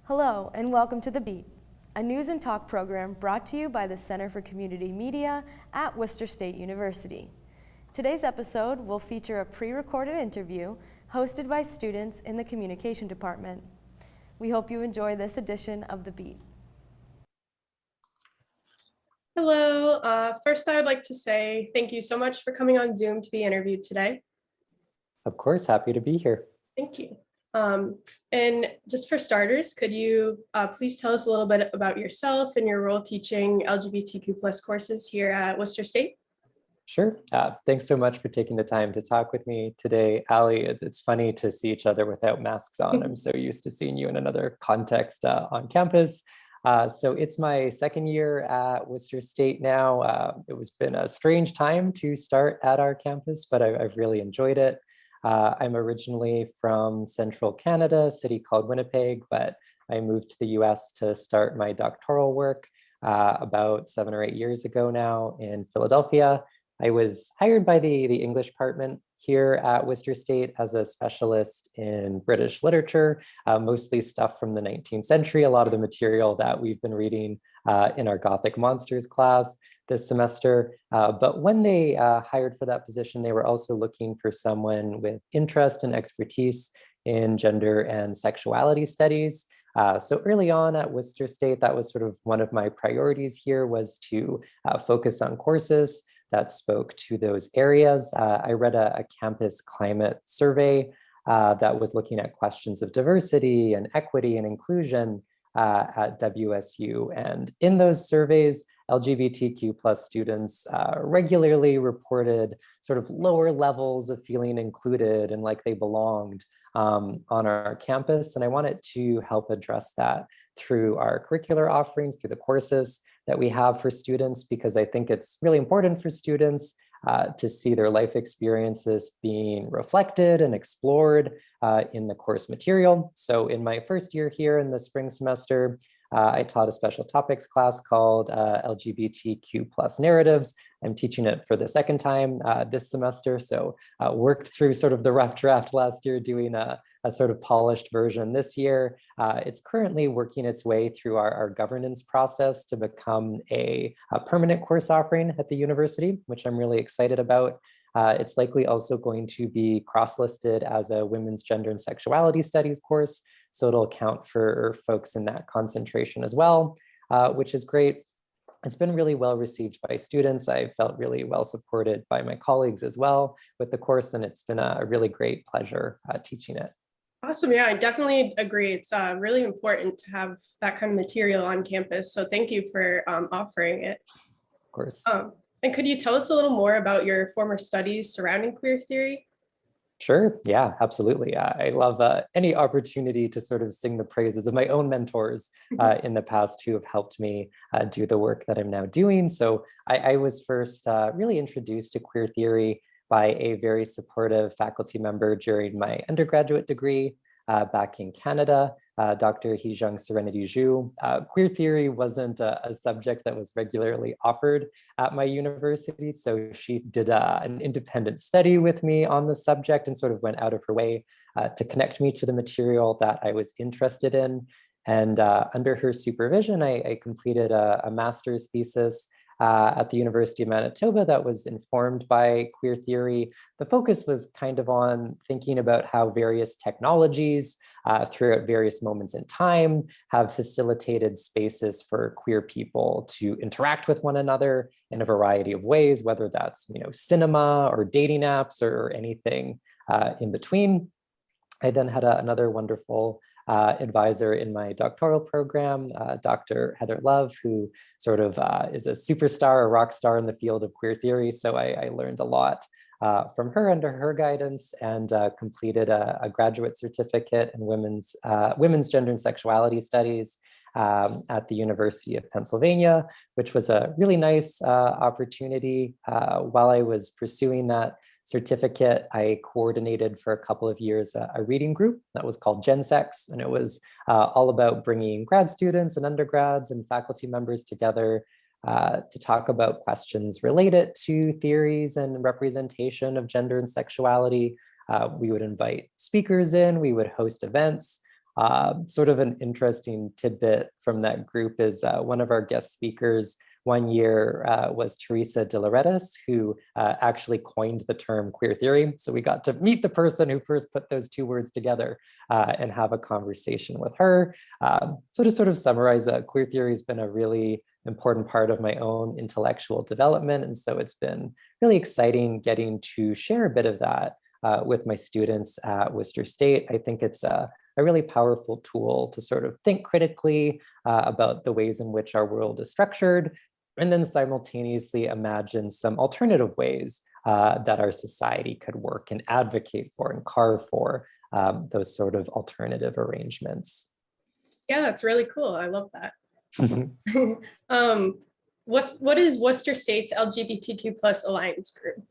Hello and welcome to The Beat, a news and talk program brought to you by the Center for Community Media at Worcester State University. Today's episode will feature a pre-recorded interview hosted by students in the Communication Department. We hope you enjoy this edition of The Beat. Hello. First, I would like to say thank you so much for coming on Zoom to be interviewed today. Of course, happy to be here. Thank you. And just for starters, could you please tell us a little bit about yourself and your role teaching LGBTQ plus courses here at Worcester State? Sure. Thanks so much for taking the time to talk with me today, Ali. It's funny to see each other without masks on. I'm so used to seeing you in another context on campus. So it's my second year at Worcester State now. It's been a strange time to start at our campus, but I've really enjoyed it. I'm originally from central Canada, a city called Winnipeg, but I moved to the US to start my doctoral work about 7 or 8 years ago now in Philadelphia. I was hired by the English department here at Worcester State as a specialist in British literature, mostly stuff from the 19th century, a lot of the material that we've been reading in our Gothic Monsters class this semester. But when they hired for that position, they were also looking for someone with interest and expertise in gender and sexuality studies. So early on at Worcester State, that was sort of one of my priorities here, was to focus on courses that spoke to those areas. I read a campus climate survey that was looking at questions of diversity and equity and inclusion at WSU. And in those surveys, LGBTQ plus students regularly reported sort of lower levels of feeling included and like they belonged on our campus. And I wanted to help address that through our curricular offerings, through the courses that we have for students, because I think it's really important for students to see their life experiences being reflected and explored in the course material. So in my first year here in the spring semester, I taught a special topics class called LGBTQ plus narratives. I'm teaching it for the second time this semester. So worked through sort of the rough draft last year, doing a sort of polished version this year. It's currently working its way through our governance process to become a permanent course offering at the university, which I'm really excited about. It's likely also going to be cross-listed as a women's gender and sexuality studies course. So it'll account for folks in that concentration as well, which is great. It's been really well received by students. I felt really well supported by my colleagues as well with the course, and it's been a really great pleasure teaching it. Awesome. Yeah, I definitely agree. It's really important to have that kind of material on campus. So thank you for offering it. Of course. And could you tell us a little more about your former studies surrounding queer theory? Sure. Yeah, absolutely. I love any opportunity to sort of sing the praises of my own mentors in the past who have helped me do the work that I'm now doing. So I was first really introduced to queer theory by a very supportive faculty member during my undergraduate degree back in Canada, Dr. Hijung Serenity Zhu. Queer theory wasn't a subject that was regularly offered at my university, so she did an independent study with me on the subject and sort of went out of her way to connect me to the material that I was interested in. And under her supervision, I completed a master's thesis at the University of Manitoba that was informed by queer theory. The focus was kind of on thinking about how various technologies throughout various moments in time have facilitated spaces for queer people to interact with one another in a variety of ways, whether that's cinema or dating apps or anything in between. I then had another wonderful advisor in my doctoral program, Dr. Heather Love, who sort of is a superstar, a rock star in the field of queer theory. So I learned a lot from her under her guidance and completed a graduate certificate in women's gender and sexuality studies at the University of Pennsylvania, which was a really nice opportunity. While I was pursuing that certificate, I coordinated for a couple of years a reading group that was called Gen Sex, and it was all about bringing grad students and undergrads and faculty members together to talk about questions related to theories and representation of gender and sexuality. We would invite speakers in, we would host events Sort of an interesting tidbit from that group is one of our guest speakers one year was Teresa de Loretas, who actually coined the term queer theory. So we got to meet the person who first put those two words together and have a conversation with her. So to sort of summarize, queer theory has been a really important part of my own intellectual development. And so it's been really exciting getting to share a bit of that with my students at Worcester State. I think it's a really powerful tool to sort of think critically about the ways in which our world is structured, and then simultaneously imagine some alternative ways that our society could work and advocate for and carve for those sort of alternative arrangements. Yeah, that's really cool. I love that. What is Worcester State's LGBTQ plus Alliance Group?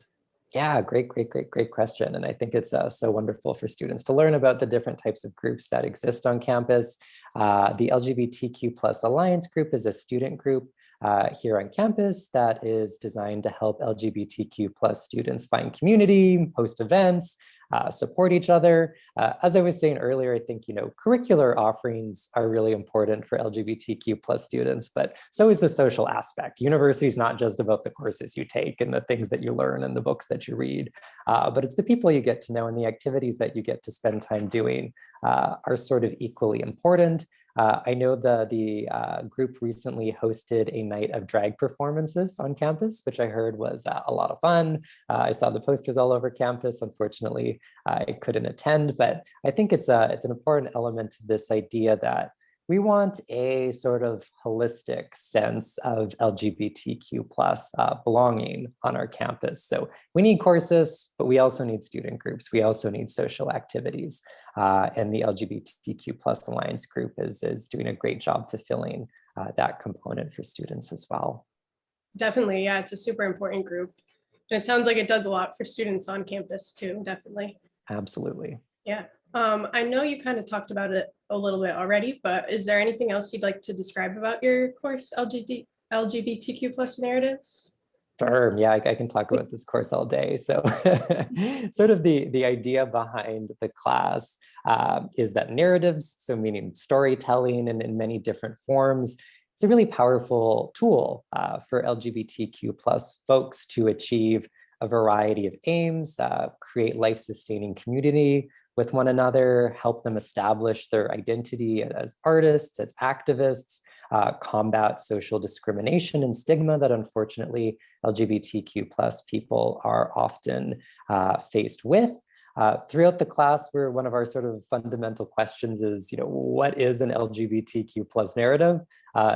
Yeah, great question. And I think it's so wonderful for students to learn about the different types of groups that exist on campus. The LGBTQ plus Alliance Group is a student group here on campus that is designed to help LGBTQ plus students find community, host events, support each other. As I was saying earlier, I think, curricular offerings are really important for LGBTQ plus students, but so is the social aspect. University is not just about the courses you take and the things that you learn and the books that you read, but it's the people you get to know and the activities that you get to spend time doing are sort of equally important. I know the group recently hosted a night of drag performances on campus, which I heard was a lot of fun. I saw the posters all over campus. Unfortunately, I couldn't attend, but I think it's an important element to this idea that we want a sort of holistic sense of LGBTQ plus belonging on our campus. So we need courses, but we also need student groups. We also need social activities. And the LGBTQ plus Alliance Group is doing a great job fulfilling that component for students as well. Definitely, yeah, it's a super important group. And it sounds like it does a lot for students on campus too, definitely. Absolutely. Yeah. I know you kind of talked about it a little bit already, but is there anything else you'd like to describe about your course, LGBTQ plus narratives? Sure. Yeah, I can talk about this course all day. So sort of the idea behind the class is that narratives, so meaning storytelling and in many different forms, it's a really powerful tool for LGBTQ plus folks to achieve a variety of aims, create life-sustaining community with one another, help them establish their identity as artists, as activists, combat social discrimination and stigma that unfortunately LGBTQ plus people are often faced with. Throughout the class, one of our sort of fundamental questions is, what is an LGBTQ plus narrative?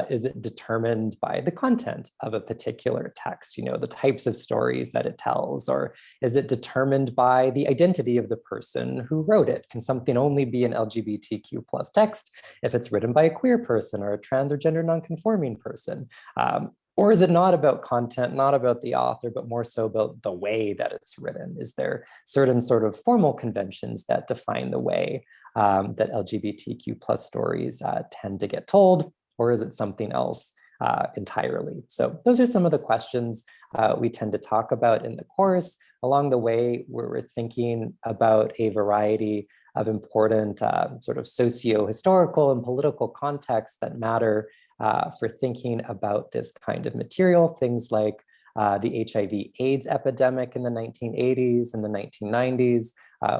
Is it determined by the content of a particular text, the types of stories that it tells, or is it determined by the identity of the person who wrote it? Can something only be an LGBTQ plus text if it's written by a queer person or a trans or gender nonconforming person? Or is it not about content, not about the author, but more so about the way that it's written? Is there certain sort of formal conventions that define the way that LGBTQ plus stories tend to get told? Or is it something else entirely? So those are some of the questions we tend to talk about in the course. Along the way, we're thinking about a variety of important sort of socio-historical and political contexts that matter for thinking about this kind of material, things like the HIV/AIDS epidemic in the 1980s and the 1990s.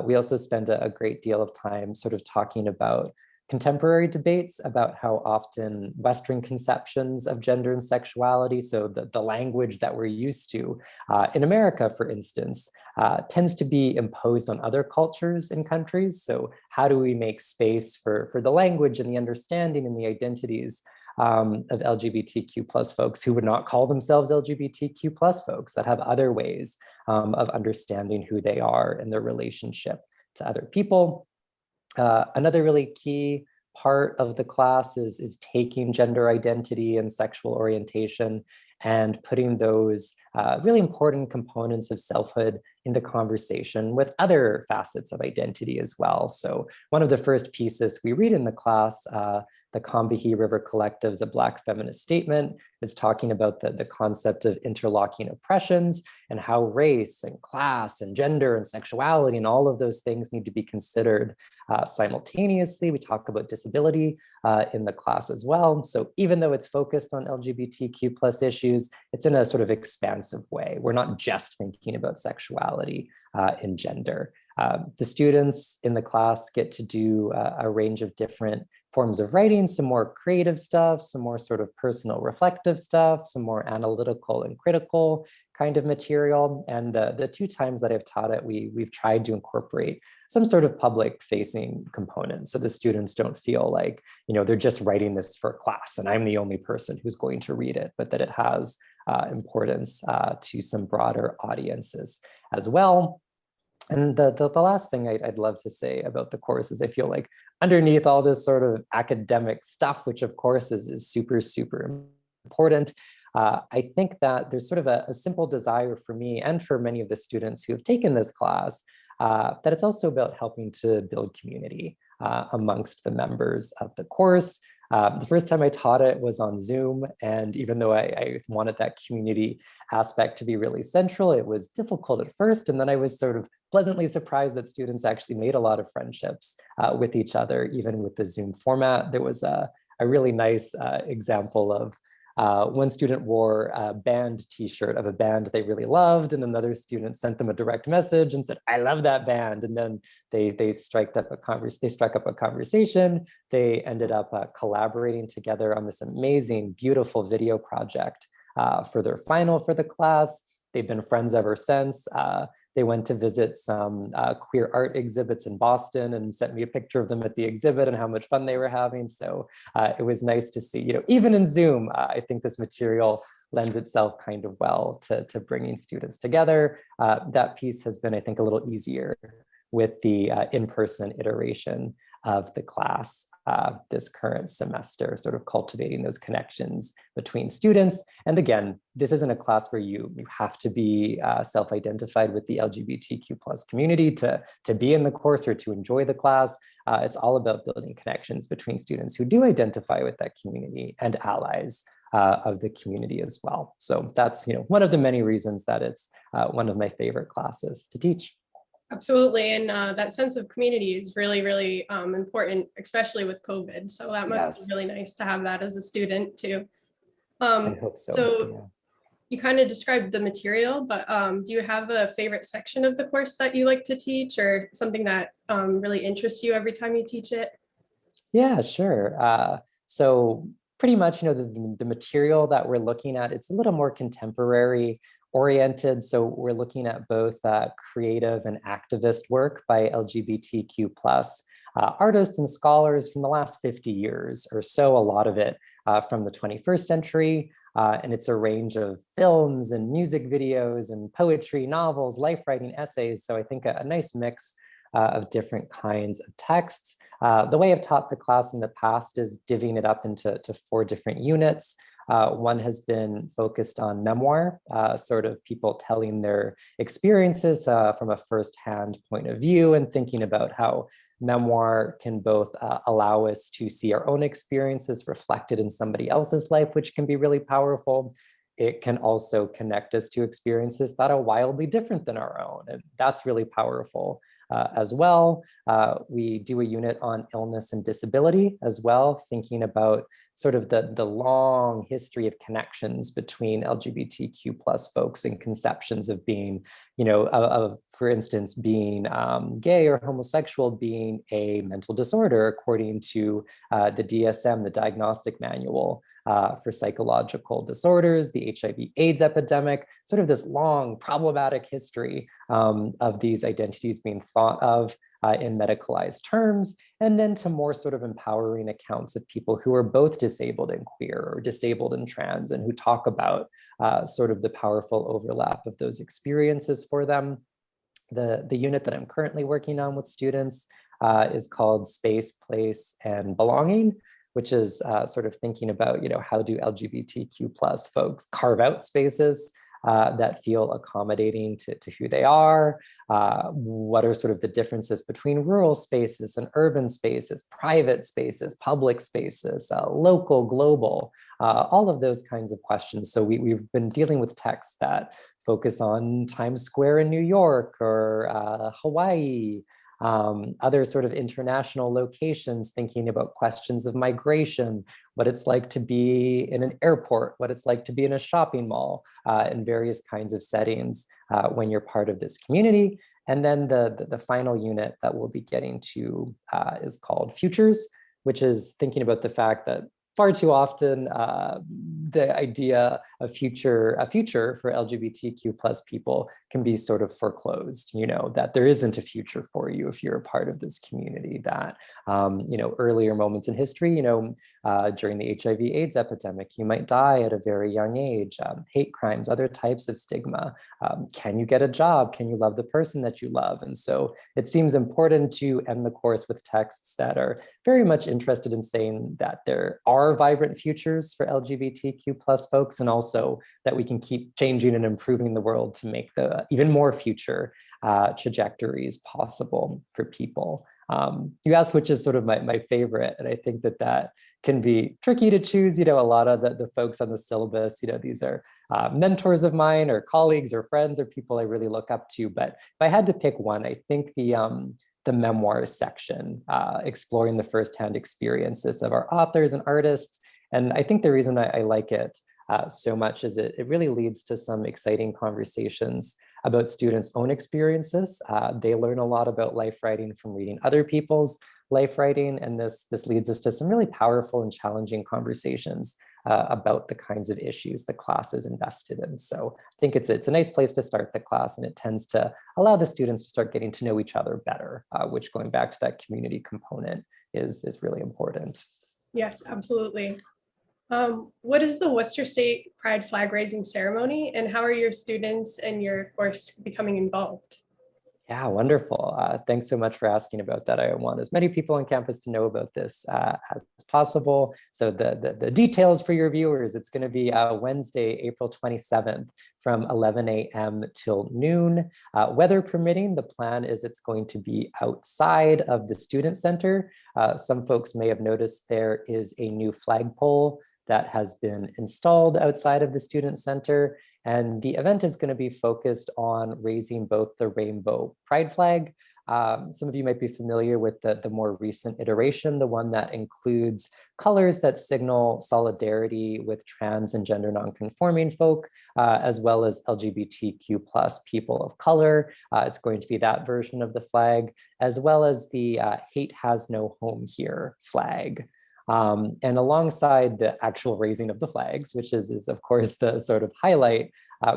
We also spend a great deal of time sort of talking about contemporary debates about how often Western conceptions of gender and sexuality, so the language that we're used to in America, for instance, tends to be imposed on other cultures and countries. So how do we make space for the language and the understanding and the identities of LGBTQ plus folks who would not call themselves LGBTQ plus folks, that have other ways of understanding who they are and their relationship to other people. Another really key part of the class is taking gender identity and sexual orientation and putting those really important components of selfhood into conversation with other facets of identity as well. So one of the first pieces we read in the class The Combahee River Collective's A Black Feminist Statement is talking about the concept of interlocking oppressions and how race and class and gender and sexuality and all of those things need to be considered simultaneously. We talk about disability in the class as well. So even though it's focused on LGBTQ plus issues, it's in a sort of expansive way. We're not just thinking about sexuality and gender. The students in the class get to do a range of different forms of writing, some more creative stuff, some more sort of personal reflective stuff, some more analytical and critical kind of material. And the 2 times that I've taught it, we've tried to incorporate some sort of public facing component. So the students don't feel like, they're just writing this for class and I'm the only person who's going to read it, but that it has importance to some broader audiences as well. And the last thing I'd love to say about the course is I feel like underneath all this sort of academic stuff, which of course is super, super important, I think that there's sort of a simple desire for me and for many of the students who have taken this class, that it's also about helping to build community amongst the members of the course. The first time I taught it was on Zoom, and even though I wanted that community aspect to be really central, it was difficult at first, and then I was sort of pleasantly surprised that students actually made a lot of friendships with each other, even with the Zoom format. There was a really nice example of one student wore a band t-shirt of a band they really loved, and another student sent them a direct message and said, "I love that band." And then they struck up a conversation. They ended up collaborating together on this amazing, beautiful video project for their final for the class. They've been friends ever since. They went to visit some queer art exhibits in Boston and sent me a picture of them at the exhibit and how much fun they were having. So it was nice to see, even in Zoom, I think this material lends itself kind of well to bringing students together. That piece has been, I think, a little easier with the in-person iteration of the class this current semester, sort of cultivating those connections between students. And again, this isn't a class where you have to be self-identified with the LGBTQ plus community to be in the course or to enjoy the class. It's all about building connections between students who do identify with that community and allies of the community as well. So that's one of the many reasons that it's one of my favorite classes to teach. Absolutely. And that sense of community is really, really important, especially with COVID. So that must be really nice to have that as a student too. I hope so. So you kind of described the material, but do you have a favorite section of the course that you like to teach, or something that really interests you every time you teach it? Yeah, sure. So pretty much, the material that we're looking at, it's a little more contemporary oriented. So we're looking at both creative and activist work by LGBTQ plus artists and scholars from the last 50 years or so, a lot of it from the 21st century. And it's a range of films and music videos and poetry, novels, life writing, essays. So I think a nice mix of different kinds of texts. The way I've taught the class in the past is divvying it up into 4 different units. One has been focused on memoir, sort of people telling their experiences from a firsthand point of view, and thinking about how memoir can both allow us to see our own experiences reflected in somebody else's life, which can be really powerful. It can also connect us to experiences that are wildly different than our own, and that's really powerful. As well. We do a unit on illness and disability as well, thinking about sort of the long history of connections between LGBTQ plus folks and conceptions of being, for instance, being gay or homosexual being a mental disorder, according to the DSM, the Diagnostic Manual for Psychological Disorders, the HIV/AIDS epidemic, sort of this long problematic history of these identities being thought of in medicalized terms, and then to more sort of empowering accounts of people who are both disabled and queer or disabled and trans, and who talk about sort of the powerful overlap of those experiences for them. The unit that I'm currently working on with students is called Space, Place, and Belonging, which is sort of thinking about, how do LGBTQ plus folks carve out spaces that feel accommodating to who they are. What are sort of the differences between rural spaces and urban spaces, private spaces, public spaces, local, global, all of those kinds of questions. So we've been dealing with texts that focus on Times Square in New York or Hawaii, other sort of international locations, thinking about questions of migration, what it's like to be in an airport, what it's like to be in a shopping mall, in various kinds of settings when you're part of this community. And then the final unit that we'll be getting to is called Futures, which is thinking about the fact that far too often, the idea of a future for LGBTQ plus people can be sort of foreclosed, that there isn't a future for you if you're a part of this community, that, earlier moments in history, during the HIV/AIDS epidemic, you might die at a very young age, hate crimes, other types of stigma. Can you get a job? Can you love the person that you love? And so it seems important to end the course with texts that are very much interested in saying that there are vibrant futures for LGBTQ plus folks, and also that we can keep changing and improving the world to make the even more future trajectories possible for people. You asked which is sort of my favorite, and I think that can be tricky to choose. A lot of the folks on the syllabus, these are mentors of mine or colleagues or friends or people I really look up to. But if I had to pick one, I think the memoirs section, exploring the firsthand experiences of our authors and artists. And I think the reason I like it so much is it really leads to some exciting conversations about students' own experiences. They learn a lot about life writing from reading other people's life writing, and this leads us to some really powerful and challenging conversations about the kinds of issues the class is invested in. So I think it's a nice place to start the class, and it tends to allow the students to start getting to know each other better, which, going back to that community component, is really important. Yes, absolutely. What is the Worcester State Pride flag raising ceremony, and how are your students and your course becoming involved? Yeah, wonderful. Thanks so much for asking about that. I want as many people on campus to know about this as possible. So the details for your viewers, it's going to be Wednesday, April 27th from 11 a.m. till noon. Weather permitting, the plan is it's going to be outside of the student center. Some folks may have noticed there is a new flagpole that has been installed outside of the student center. And the event is going to be focused on raising both the rainbow pride flag. Some of you might be familiar with the more recent iteration, the one that includes colors that signal solidarity with trans and gender nonconforming folk, as well as LGBTQ plus people of color. It's going to be that version of the flag, as well as the Hate Has No Home Here flag. And alongside the actual raising of the flags, which is of course the sort of highlight,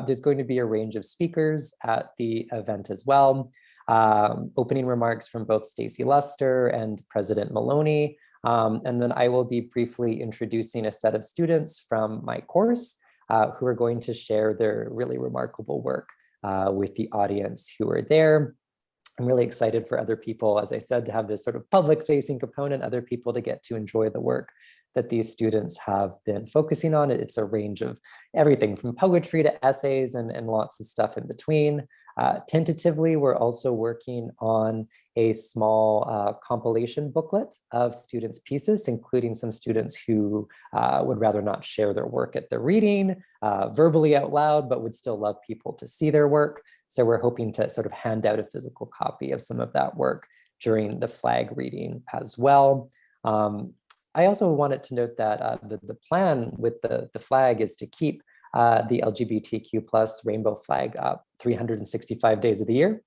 there's going to be a range of speakers at the event as well. Opening remarks from both Stacey Luster and President Maloney. And then I will be briefly introducing a set of students from my course who are going to share their really remarkable work with the audience who are there. I'm really excited for other people, as I said, to have this sort of public-facing component, other people to get to enjoy the work that these students have been focusing on. It's a range of everything from poetry to essays and lots of stuff in between. Tentatively, we're also working on a small compilation booklet of students' pieces, including some students who would rather not share their work at the reading verbally out loud, but would still love people to see their work. So we're hoping to sort of hand out a physical copy of some of that work during the flag reading as well. I also wanted to note that the plan with the flag is to keep the LGBTQ plus rainbow flag up 365 days of the year,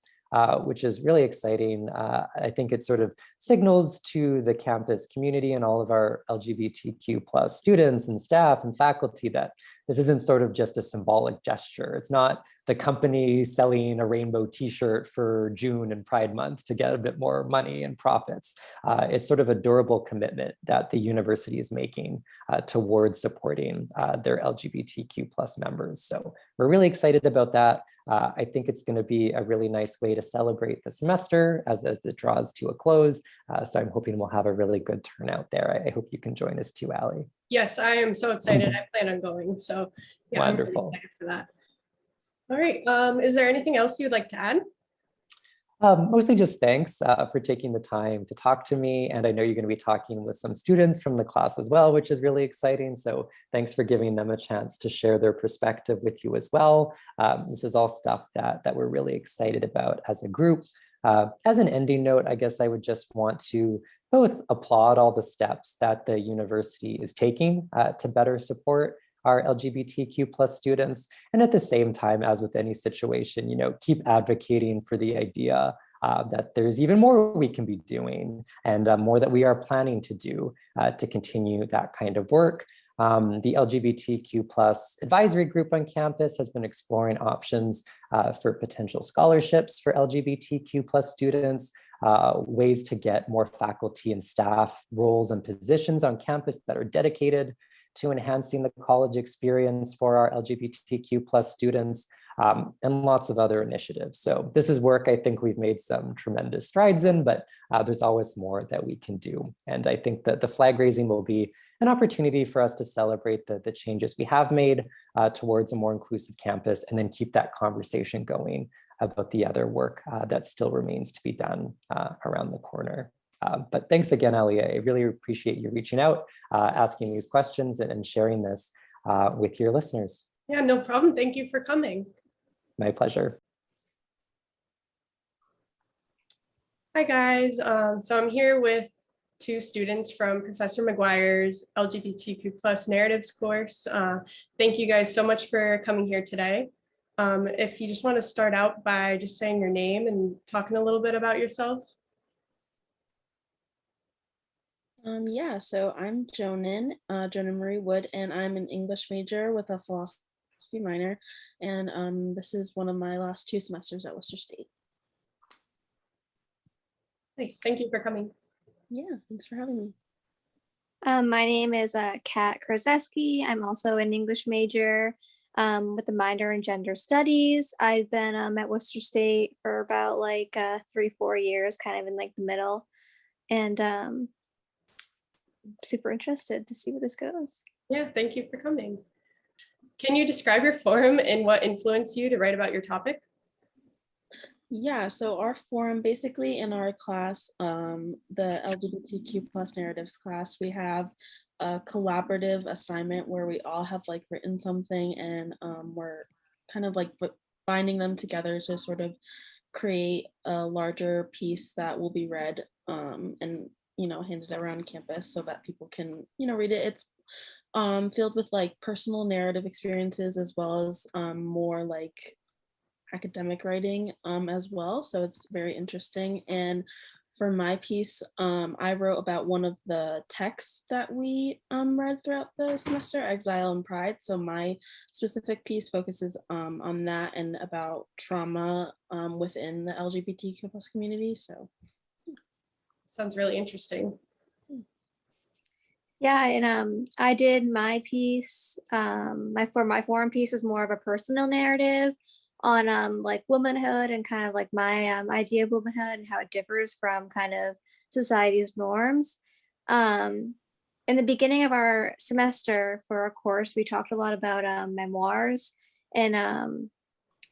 which is really exciting. I think it sort of signals to the campus community and all of our LGBTQ plus students and staff and faculty that this isn't sort of just a symbolic gesture. It's not the company selling a rainbow t-shirt for June and Pride Month to get a bit more money and profits. It's sort of a durable commitment that the university is making towards supporting their LGBTQ plus members. So we're really excited about that. I think it's going to be a really nice way to celebrate the semester as it draws to a close. So I'm hoping we'll have a really good turnout there. I hope you can join us too, Allie. Yes, I am so excited. I plan on going. So yeah, wonderful. I'm really excited for that. All right. Is there anything else you'd like to add? Mostly just thanks for taking the time to talk to me. And I know you're going to be talking with some students from the class as well, which is really exciting. So thanks for giving them a chance to share their perspective with you as well. This is all stuff that we're really excited about as a group. As an ending note, I guess I would just want to both applaud all the steps that the university is taking to better support our LGBTQ plus students. And at the same time, as with any situation, keep advocating for the idea that there's even more we can be doing and more that we are planning to do to continue that kind of work. The LGBTQ plus advisory group on campus has been exploring options for potential scholarships for LGBTQ plus students, ways to get more faculty and staff roles and positions on campus that are dedicated to enhancing the college experience for our LGBTQ plus students, and lots of other initiatives. So this is work I think we've made some tremendous strides in, but there's always more that we can do. And I think that the flag raising will be an opportunity for us to celebrate the changes we have made towards a more inclusive campus, and then keep that conversation going about the other work that still remains to be done around the corner. But thanks again, Ali. I really appreciate you reaching out, asking these questions and sharing this with your listeners. Yeah, no problem. Thank you for coming. My pleasure. Hi, guys. So I'm here with two students from Professor McGuire's LGBTQ plus narratives course. Thank you guys so much for coming here today. If you just want to start out by just saying your name and talking a little bit about yourself. Yeah, so I'm Jonan Marie Wood, and I'm an English major with a philosophy minor, and this is one of my last 2 semesters at Worcester State. Nice, thank you for coming. Yeah, thanks for having me. My name is Kat Kraszewski. I'm also an English major with a minor in gender studies. I've been at Worcester State for about 3-4 years, kind of in the middle, and super interested to see where this goes. Yeah, thank you for coming. Can you describe your forum and what influenced you to write about your topic? Yeah, so our forum, basically in our class, the LGBTQ plus narratives class, we have a collaborative assignment where we all have written something, and we're kind of binding them together to sort of create a larger piece that will be read and handed around campus so that people can read it. It's filled with personal narrative experiences as well as more academic writing as well, so it's very interesting. And for my piece, I wrote about one of the texts that we read throughout the semester, Exile and Pride. So my specific piece focuses on that and about trauma within the LGBTQ plus community. So sounds really interesting. Yeah, and I did my piece. My forum piece was more of a personal narrative on womanhood and kind of my idea of womanhood and how it differs from kind of society's norms. In the beginning of our semester for our course, we talked a lot about memoirs, and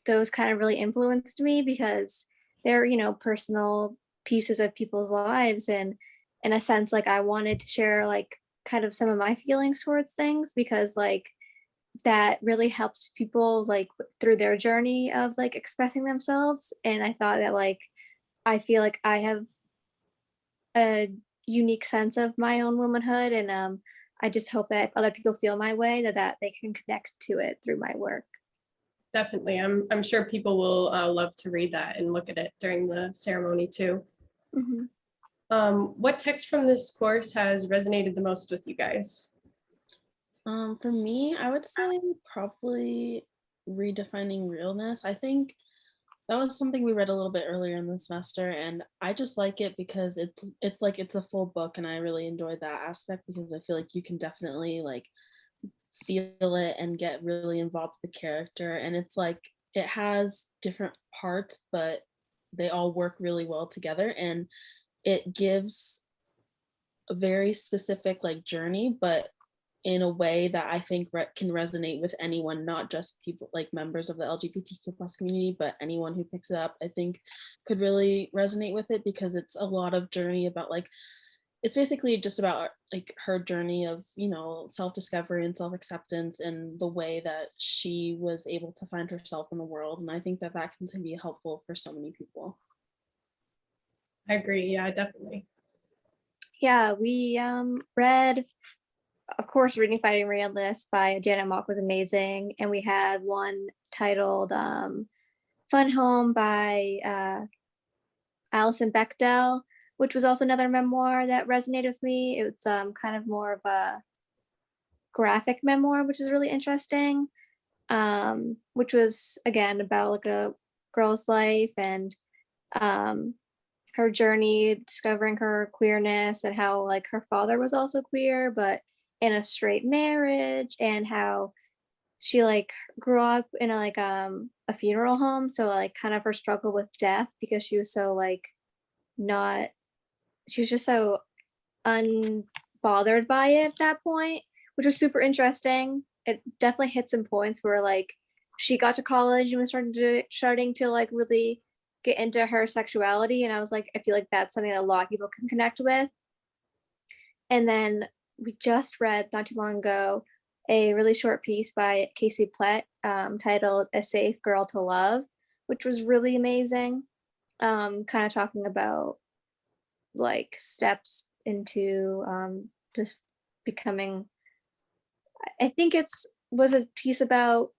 those kind of really influenced me because they're personal pieces of people's lives, and in a sense I wanted to share kind of some of my feelings towards things because that really helps people through their journey of expressing themselves. And I thought that I feel like I have a unique sense of my own womanhood, and I just hope that if other people feel my way that they can connect to it through my work. Definitely. I'm sure people will love to read that and look at it during the ceremony too. Mm-hmm. What text from this course has resonated the most with you guys? For me, I would say probably Redefining Realness. I think that was something we read a little bit earlier in the semester, and I just like it because it's a full book, and I really enjoyed that aspect because I feel like you can definitely feel it and get really involved with the character, and it's it has different parts, but they all work really well together, and it gives a very specific journey, but in a way that I think can resonate with anyone, not just people like members of the LGBTQ plus community, but anyone who picks it up, I think could really resonate with it, because it's a lot of journey about like, it's basically just about like her journey of, you know, self-discovery and self-acceptance, and the way that she was able to find herself in the world. And I think that that can be helpful for so many people. I agree. Yeah, definitely. Yeah, we read, of course, Redefining Realness by Janet Mock was amazing. And we had one titled Fun Home by Alison Bechdel, which was also another memoir that resonated with me. It's kind of more of a graphic memoir, which is really interesting, which was, again, about like a girl's life and her journey discovering her queerness, and how like her father was also queer, but in a straight marriage, and how she like grew up in a like a funeral home. So like kind of her struggle with death, because she was so like not, she was just so unbothered by it at that point, which was super interesting. It definitely hit some points where like she got to college and was starting to like really get into her sexuality, and I was like, I feel like that's something that a lot of people can connect with. And then we just read not too long ago a really short piece by Casey Plett titled "A Safe Girl to Love," which was really amazing. Kind of talking about like steps into just becoming, I think it's was a piece about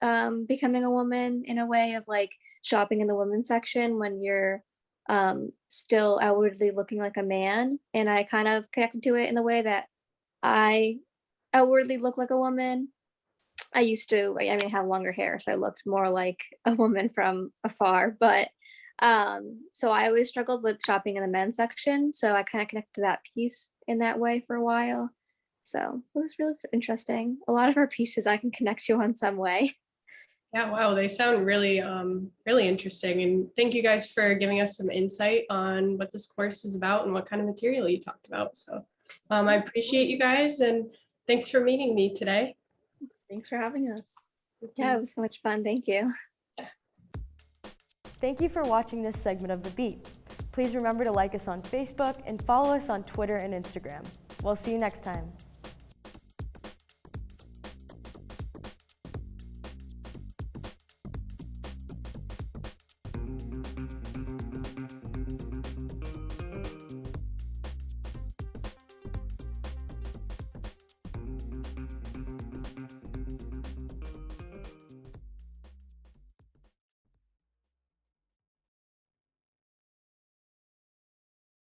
becoming a woman, in a way of like shopping in the women's section when you're still outwardly looking like a man. And I kind of connected to it in the way that I outwardly look like a woman. I used to, I mean, have longer hair, so I looked more like a woman from afar. But so I always struggled with shopping in the men's section. So I kind of connected to that piece in that way for a while. So it was really interesting. A lot of our pieces I can connect to in some way. Yeah, wow, they sound really, really interesting. And thank you guys for giving us some insight on what this course is about and what kind of material you talked about. So I appreciate you guys, and thanks for meeting me today. Thanks for having us. Yeah, it was so much fun. Thank you. Thank you for watching this segment of The Beat. Please remember to like us on Facebook and follow us on Twitter and Instagram. We'll see you next time.